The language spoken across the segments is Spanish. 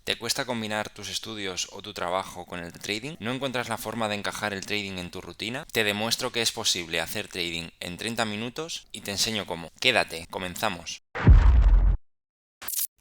¿Te cuesta combinar tus estudios o tu trabajo con el trading? ¿No encuentras la forma de encajar el trading en tu rutina? Te demuestro que es posible hacer trading en 30 minutos y te enseño cómo. Quédate, comenzamos.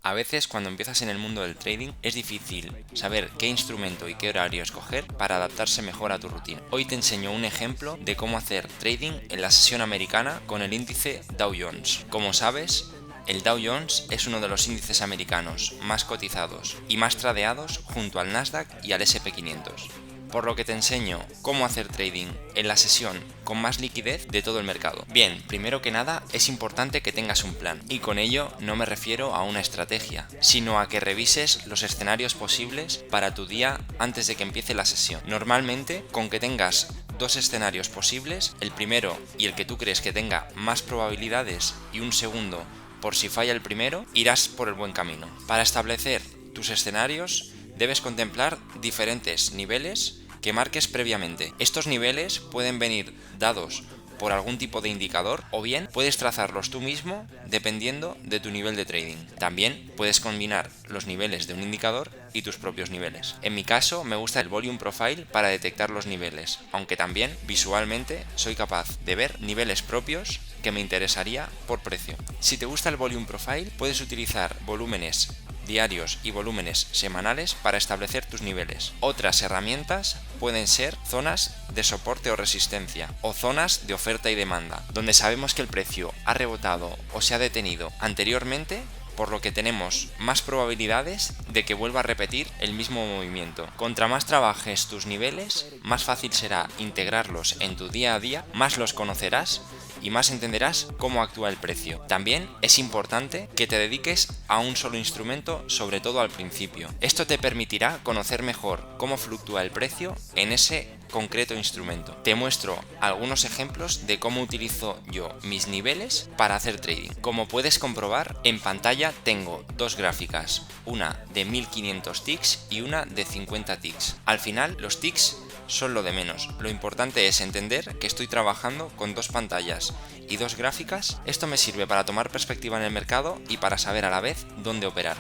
A veces cuando empiezas en el mundo del trading es difícil saber qué instrumento y qué horario escoger para adaptarse mejor a tu rutina. Hoy te enseño un ejemplo de cómo hacer trading en la sesión americana con el índice Dow Jones. Como sabes, el Dow Jones es uno de los índices americanos más cotizados y más tradeados junto al Nasdaq y al S&P 500. Por lo que te enseño cómo hacer trading en la sesión con más liquidez de todo el mercado. Bien, primero que nada es importante que tengas un plan, y con ello no me refiero a una estrategia, sino a que revises los escenarios posibles para tu día antes de que empiece la sesión. Normalmente, con que tengas dos escenarios posibles, el primero y el que tú crees que tenga más probabilidades y un segundo por si falla el primero, irás por el buen camino. Para establecer tus escenarios debes contemplar diferentes niveles que marques previamente. Estos niveles pueden venir dados por algún tipo de indicador o bien puedes trazarlos tú mismo dependiendo de tu nivel de trading. También puedes combinar los niveles de un indicador y tus propios niveles. En mi caso me gusta el Volume Profile para detectar los niveles, aunque también visualmente soy capaz de ver niveles propios que me interesaría por precio. Si te gusta el Volume Profile, puedes utilizar volúmenes diarios y volúmenes semanales para establecer tus niveles. Otras herramientas pueden ser zonas de soporte o resistencia o zonas de oferta y demanda, donde sabemos que el precio ha rebotado o se ha detenido anteriormente, por lo que tenemos más probabilidades de que vuelva a repetir el mismo movimiento. Contra más trabajes tus niveles, más fácil será integrarlos en tu día a día, más los conocerás y más entenderás cómo actúa el precio. También es importante que te dediques a un solo instrumento, sobre todo al principio. Esto te permitirá conocer mejor cómo fluctúa el precio en ese concreto instrumento. Te muestro algunos ejemplos de cómo utilizo yo mis niveles para hacer trading. Como puedes comprobar, en pantalla tengo dos gráficas, una de 1500 ticks y una de 50 ticks. Al final, los ticks son lo de menos. Lo importante es entender que estoy trabajando con dos pantallas y dos gráficas. Esto me sirve para tomar perspectiva en el mercado y para saber a la vez dónde operar.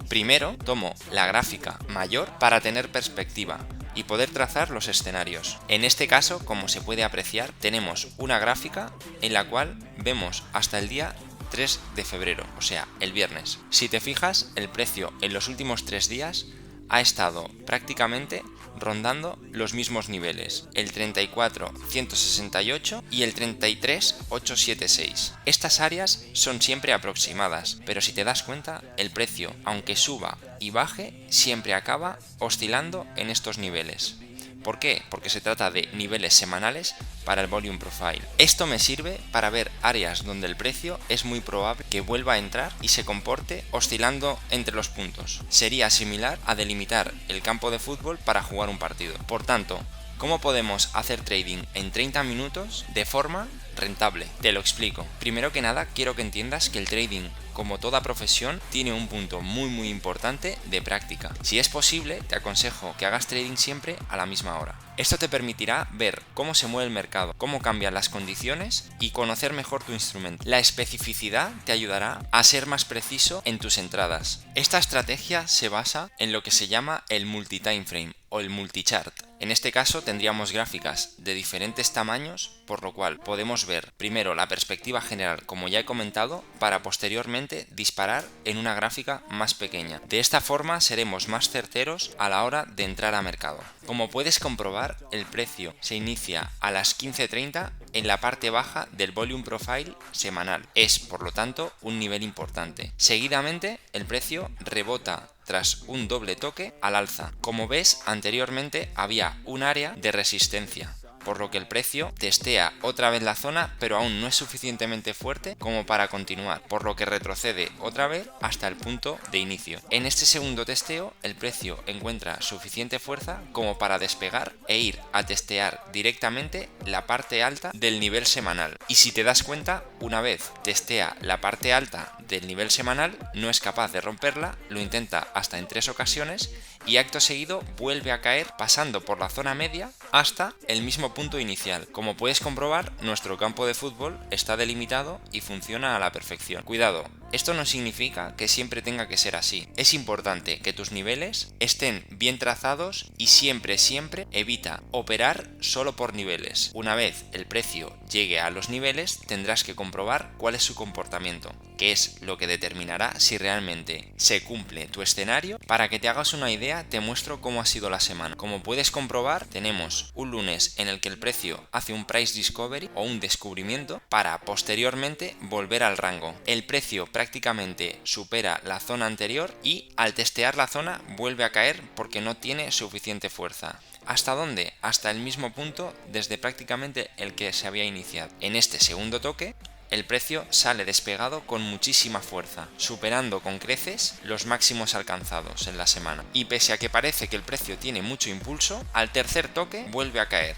Primero, tomo la gráfica mayor para tener perspectiva y poder trazar los escenarios. En este caso, como se puede apreciar, tenemos una gráfica en la cual vemos hasta el día 3 de febrero, o sea, el viernes. Si te fijas, el precio en los últimos 3 días ha estado prácticamente rondando los mismos niveles, el 34.168 y el 33.876. Estas áreas son siempre aproximadas, pero si te das cuenta, el precio, aunque suba y baje, siempre acaba oscilando en estos niveles. ¿Por qué? Porque se trata de niveles semanales para el Volume Profile. Esto me sirve para ver áreas donde el precio es muy probable que vuelva a entrar y se comporte oscilando entre los puntos. Sería similar a delimitar el campo de fútbol para jugar un partido. Por tanto, ¿cómo podemos hacer trading en 30 minutos de forma rentable? Te lo explico. Primero que nada, quiero que entiendas que el trading, como toda profesión, tiene un punto muy importante de práctica. Si es posible, te aconsejo que hagas trading siempre a la misma hora. Esto te permitirá ver cómo se mueve el mercado, cómo cambian las condiciones y conocer mejor tu instrumento. La especificidad te ayudará a ser más preciso en tus entradas. Esta estrategia se basa en lo que se llama el multi-time frame o el multichart. En este caso tendríamos gráficas de diferentes tamaños, por lo cual podemos ver primero la perspectiva general, como ya he comentado, para posteriormente disparar en una gráfica más pequeña. De esta forma seremos más certeros a la hora de entrar a mercado. Como puedes comprobar, el precio se inicia a las 15:30 en la parte baja del Volume Profile semanal. Es, por lo tanto, un nivel importante. Seguidamente, el precio rebota tras un doble toque al alza. Como ves, anteriormente había un área de resistencia, por lo que el precio testea otra vez la zona, pero aún no es suficientemente fuerte como para continuar, por lo que retrocede otra vez hasta el punto de inicio. En este segundo testeo, el precio encuentra suficiente fuerza como para despegar e ir a testear directamente la parte alta del nivel semanal. Y si te das cuenta, una vez testea la parte alta del nivel semanal, no es capaz de romperla, lo intenta hasta en 3 ocasiones y acto seguido vuelve a caer pasando por la zona media hasta el mismo punto inicial. Como puedes comprobar, nuestro campo de fútbol está delimitado y funciona a la perfección. Cuidado, Esto no significa que siempre tenga que ser así. Es importante que tus niveles estén bien trazados y siempre evita operar solo por niveles. Una vez el precio llegue a los niveles, tendrás que comprobar cuál es su comportamiento, que es lo que determinará si realmente se cumple tu escenario. Para que te hagas una idea, te muestro cómo ha sido la semana. Como puedes comprobar, tenemos un lunes en el que el precio hace un price discovery o un descubrimiento para posteriormente volver al rango. El precio prácticamente supera la zona anterior y al testear la zona vuelve a caer porque no tiene suficiente fuerza. ¿Hasta dónde? Hasta el mismo punto desde prácticamente el que se había iniciado. En este segundo toque, el precio sale despegado con muchísima fuerza, superando con creces los máximos alcanzados en la semana. Y pese a que parece que el precio tiene mucho impulso, al tercer toque vuelve a caer,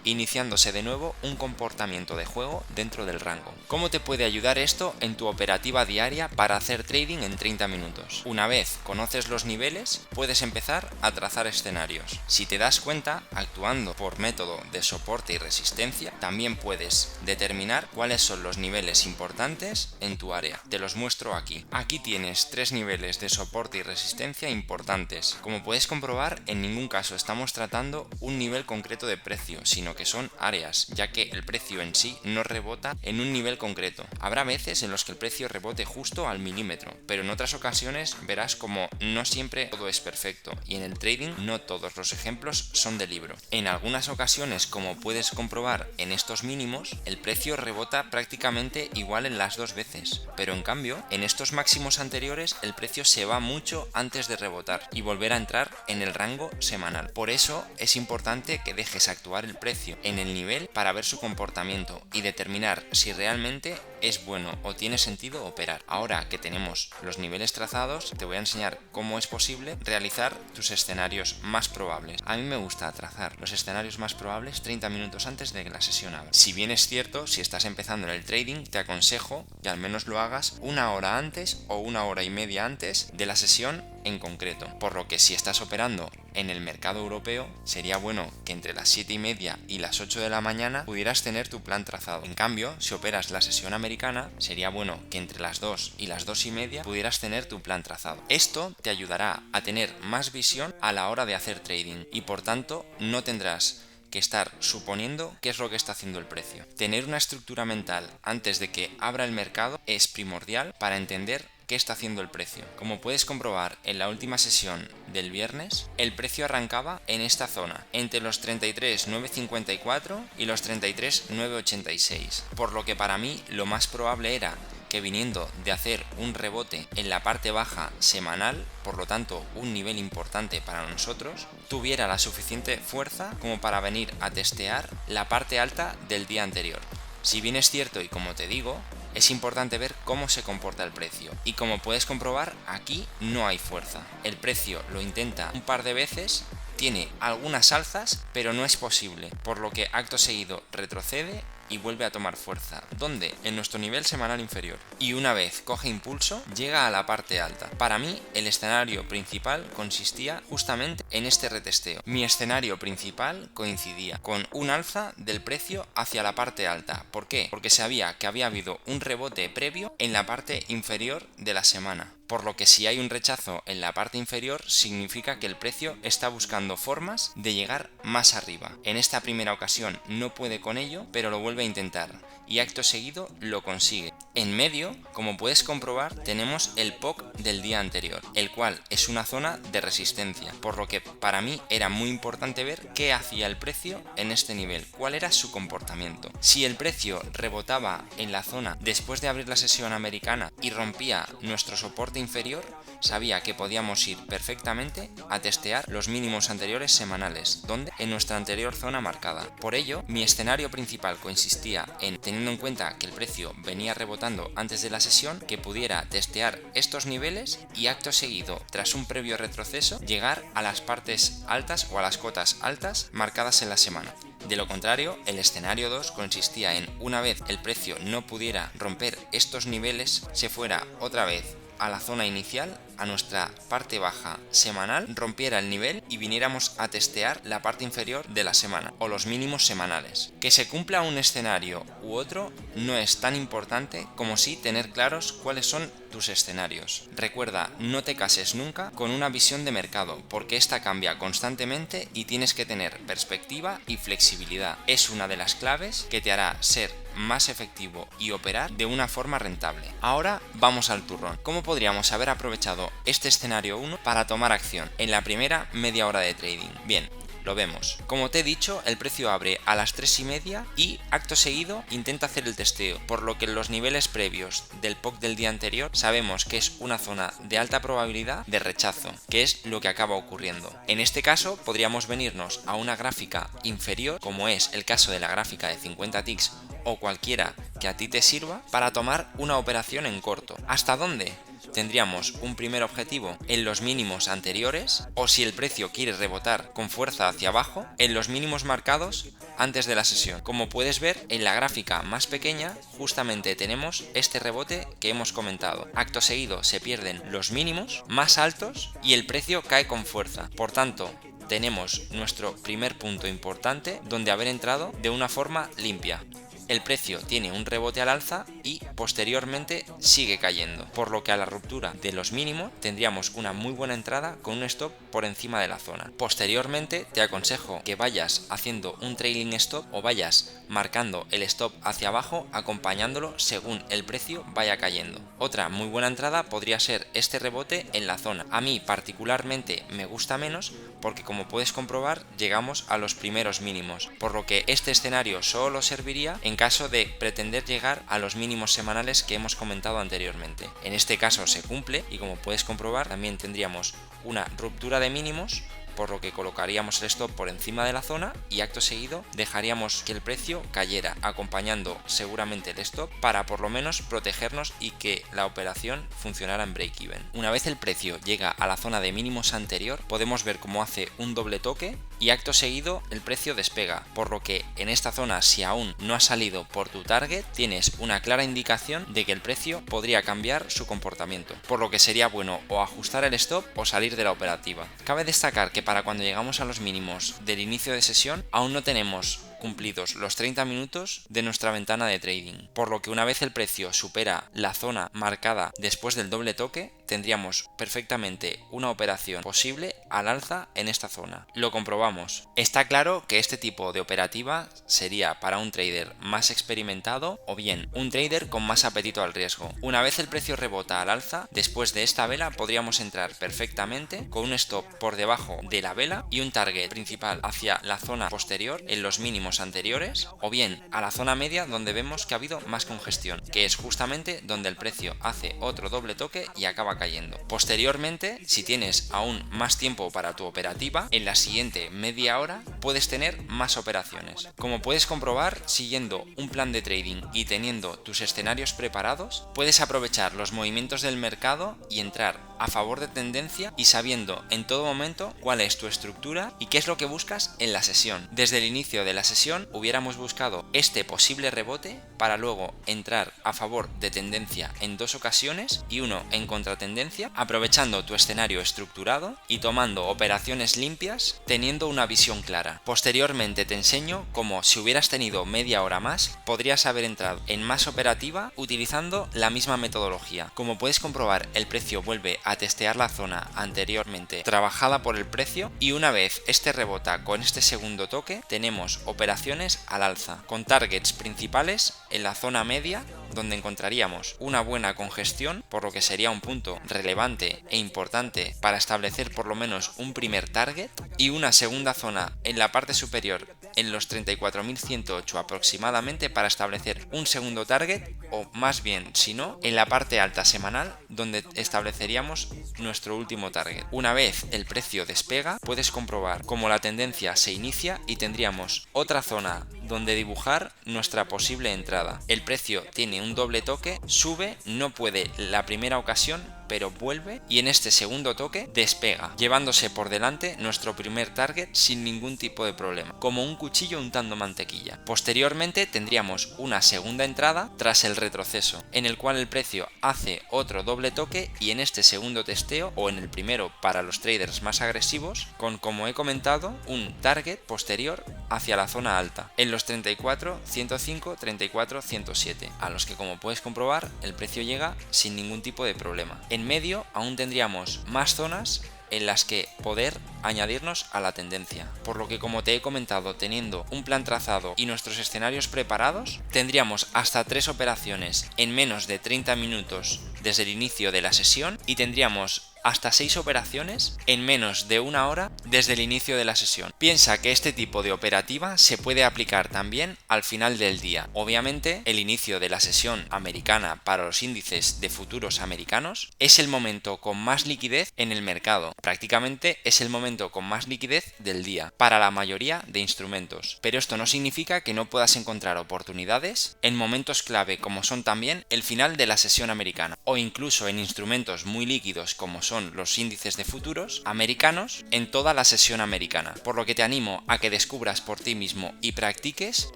iniciándose de nuevo un comportamiento de juego dentro del rango. ¿Cómo te puede ayudar esto en tu operativa diaria para hacer trading en 30 minutos? Una vez conoces los niveles, puedes empezar a trazar escenarios. Si te das cuenta, actuando por método de soporte y resistencia, también puedes determinar cuáles son los niveles importantes en tu área. Te los muestro aquí. Aquí tienes 3 niveles de soporte y resistencia importantes. Como puedes comprobar, en ningún caso estamos tratando un nivel concreto de precio, sino que son áreas, ya que el precio en sí no rebota en un nivel concreto. Habrá veces en los que el precio rebote justo al milímetro, pero en otras ocasiones verás como no siempre todo es perfecto, y en el trading no todos los ejemplos son de libro. En algunas ocasiones, como puedes comprobar en estos mínimos, el precio rebota prácticamente igual en las dos veces, pero en cambio, en estos máximos anteriores el precio se va mucho antes de rebotar y volver a entrar en el rango semanal. Por eso es importante que dejes actuar el precio en el nivel para ver su comportamiento y determinar si realmente es bueno o tiene sentido operar. Ahora que tenemos los niveles trazados, te voy a enseñar cómo es posible realizar tus escenarios más probables. A mí me gusta trazar los escenarios más probables 30 minutos antes de que la sesión abra. Si bien es cierto, si estás empezando en el trading, te aconsejo que al menos lo hagas una hora antes o una hora y media antes de la sesión en concreto, por lo que si estás operando en el mercado europeo, sería bueno que entre las 7:30 y las 8 de la mañana pudieras tener tu plan trazado. En cambio, si operas la sesión americana, sería bueno que entre las 2 y las 2:30 pudieras tener tu plan trazado. Esto te ayudará a tener más visión a la hora de hacer trading y por tanto no tendrás que estar suponiendo qué es lo que está haciendo el precio. Tener una estructura mental antes de que abra el mercado es primordial para entender qué está haciendo el precio. Como puedes comprobar en la última sesión del viernes, el precio arrancaba en esta zona, entre los 33.954 y los 33.986, por lo que para mí lo más probable era que viniendo de hacer un rebote en la parte baja semanal, por lo tanto un nivel importante para nosotros, tuviera la suficiente fuerza como para venir a testear la parte alta del día anterior. Si bien es cierto y como te digo, es importante ver cómo se comporta el precio y como puedes comprobar aquí no hay fuerza. El precio lo intenta un par de veces, tiene algunas alzas pero no es posible, por lo que acto seguido retrocede y vuelve a tomar fuerza. ¿Dónde? En nuestro nivel semanal inferior. Y una vez coge impulso, llega a la parte alta. Para mí, el escenario principal consistía justamente en este retesteo. Mi escenario principal coincidía con un alza del precio hacia la parte alta. ¿Por qué? Porque sabía que había habido un rebote previo en la parte inferior de la semana. Por lo que si hay un rechazo en la parte inferior, significa que el precio está buscando formas de llegar más arriba. En esta primera ocasión no puede con ello, pero lo vuelve a intentar y acto seguido lo consigue. En medio, como puedes comprobar, tenemos el POC del día anterior, el cual es una zona de resistencia, por lo que para mí era muy importante ver qué hacía el precio en este nivel, cuál era su comportamiento. Si el precio rebotaba en la zona después de abrir la sesión americana y rompía nuestro soporte inferior, sabía que podíamos ir perfectamente a testear los mínimos anteriores semanales, donde en nuestra anterior zona marcada. Por ello, mi escenario principal consistía en, teniendo en cuenta que el precio venía rebotando antes de la sesión, que pudiera testear estos niveles y acto seguido, tras un previo retroceso, llegar a las partes altas o a las cotas altas marcadas en la semana. De lo contrario, el escenario 2 consistía en, una vez el precio no pudiera romper estos niveles, se fuera otra vez a la zona inicial, a nuestra parte baja semanal, rompiera el nivel y viniéramos a testear la parte inferior de la semana o los mínimos semanales. Que se cumpla un escenario u otro no es tan importante como sí tener claros cuáles son tus escenarios. Recuerda, no te cases nunca con una visión de mercado, porque esta cambia constantemente y tienes que tener perspectiva y flexibilidad. Es una de las claves que te hará ser más efectivo y operar de una forma rentable. Ahora vamos al turrón. ¿Cómo podríamos haber aprovechado este escenario 1 para tomar acción en la primera media hora de trading? Bien, lo vemos. Como te he dicho, el precio abre a las 3:30 y acto seguido intenta hacer el testeo, por lo que en los niveles previos del POC del día anterior sabemos que es una zona de alta probabilidad de rechazo, que es lo que acaba ocurriendo. En este caso podríamos venirnos a una gráfica inferior, como es el caso de la gráfica de 50 ticks o cualquiera que a ti te sirva, para tomar una operación en corto. ¿Hasta dónde? Tendríamos un primer objetivo en los mínimos anteriores, o si el precio quiere rebotar con fuerza hacia abajo, en los mínimos marcados antes de la sesión. Como puedes ver en la gráfica más pequeña, justamente tenemos este rebote que hemos comentado. Acto seguido se pierden los mínimos más altos y el precio cae con fuerza. Por tanto, tenemos nuestro primer punto importante donde haber entrado de una forma limpia. El precio tiene un rebote al alza y posteriormente sigue cayendo, por lo que a la ruptura de los mínimos tendríamos una muy buena entrada con un stop por encima de la zona. Posteriormente te aconsejo que vayas haciendo un trailing stop o vayas marcando el stop hacia abajo acompañándolo según el precio vaya cayendo. Otra muy buena entrada podría ser este rebote en la zona. A mí particularmente me gusta menos porque, como puedes comprobar, llegamos a los primeros mínimos, por lo que este escenario solo serviría en caso de pretender llegar a los mínimos semanales que hemos comentado anteriormente. En este caso se cumple y, como puedes comprobar, también tendríamos una ruptura de mínimos, por lo que colocaríamos el stop por encima de la zona y acto seguido dejaríamos que el precio cayera, acompañando seguramente el stop para por lo menos protegernos y que la operación funcionara en break-even. Una vez el precio llega a la zona de mínimos anterior, podemos ver cómo hace un doble toque y acto seguido el precio despega, por lo que en esta zona, si aún no ha salido por tu target, tienes una clara indicación de que el precio podría cambiar su comportamiento, por lo que sería bueno o ajustar el stop o salir de la operativa. Cabe destacar que para cuando llegamos a los mínimos del inicio de sesión aún no tenemos cumplidos los 30 minutos de nuestra ventana de trading, por lo que una vez el precio supera la zona marcada después del doble toque, tendríamos perfectamente una operación posible al alza en esta zona. Lo comprobamos. Está claro que este tipo de operativa sería para un trader más experimentado o bien un trader con más apetito al riesgo. Una vez el precio rebota al alza, después de esta vela podríamos entrar perfectamente con un stop por debajo de la vela y un target principal hacia la zona posterior en los mínimos anteriores, o bien a la zona media donde vemos que ha habido más congestión, que es justamente donde el precio hace otro doble toque y acaba cayendo. Posteriormente, si tienes aún más tiempo para tu operativa, en la siguiente media hora puedes tener más operaciones. Como puedes comprobar, siguiendo un plan de trading y teniendo tus escenarios preparados, puedes aprovechar los movimientos del mercado y entrar a favor de tendencia y sabiendo en todo momento cuál es tu estructura y qué es lo que buscas en la sesión. Desde el inicio de la sesión hubiéramos buscado este posible rebote para luego entrar a favor de tendencia en dos ocasiones y uno en contratendencia, aprovechando tu escenario estructurado y tomando operaciones limpias teniendo una visión clara. Posteriormente te enseño cómo, si hubieras tenido media hora más, podrías haber entrado en más operativa utilizando la misma metodología. Como puedes comprobar, el precio vuelve a testear la zona anteriormente trabajada por el precio y una vez este rebota con este segundo toque, tenemos operaciones al alza con targets principales en la zona media, donde encontraríamos una buena congestión, por lo que sería un punto relevante e importante para establecer por lo menos un primer target, y una segunda zona en la parte superior en los 34.108 aproximadamente para establecer un segundo target, o más bien, si no, en la parte alta semanal donde estableceríamos nuestro último target. Una vez el precio despega, puedes comprobar cómo la tendencia se inicia y tendríamos otra zona donde dibujar nuestra posible entrada. El precio tiene un doble toque, sube, no puede la primera ocasión, pero vuelve y en este segundo toque despega, llevándose por delante nuestro primer target sin ningún tipo de problema, como un cuchillo untando mantequilla. Posteriormente tendríamos una segunda entrada tras el retroceso, en el cual el precio hace otro doble toque y en este segundo testeo, o en el primero para los traders más agresivos, con, como he comentado, un target posterior hacia la zona alta, en los 34, 105, 34, 107, a los que, como puedes comprobar, el precio llega sin ningún tipo de problema. En medio aún tendríamos más zonas en las que poder añadirnos a la tendencia, por lo que, como te he comentado, teniendo un plan trazado y nuestros escenarios preparados, tendríamos hasta 3 operaciones en menos de 30 minutos desde el inicio de la sesión y tendríamos hasta 6 operaciones en menos de 1 hora desde el inicio de la sesión. Piensa que este tipo de operativa se puede aplicar también al final del día. Obviamente, el inicio de la sesión americana para los índices de futuros americanos es el momento con más liquidez en el mercado. Prácticamente es el momento con más liquidez del día para la mayoría de instrumentos. Pero esto no significa que no puedas encontrar oportunidades en momentos clave como son también el final de la sesión americana o incluso en instrumentos muy líquidos como son los índices de futuros americanos en toda la sesión americana, por lo que te animo a que descubras por ti mismo y practiques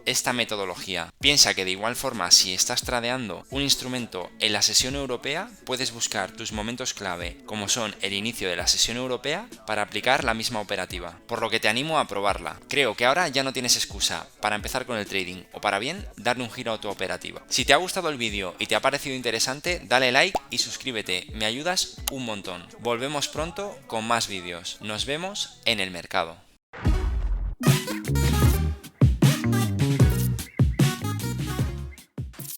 esta metodología. Piensa que de igual forma, si estás tradeando un instrumento en la sesión europea, puedes buscar tus momentos clave como son el inicio de la sesión europea para aplicar la misma operativa, por lo que te animo a probarla. Creo que ahora ya no tienes excusa para empezar con el trading o para bien darle un giro a tu operativa. Si te ha gustado el vídeo y te ha parecido interesante, dale like y suscríbete, me ayudas un montón. Volvemos pronto con más vídeos. Nos vemos en el mercado.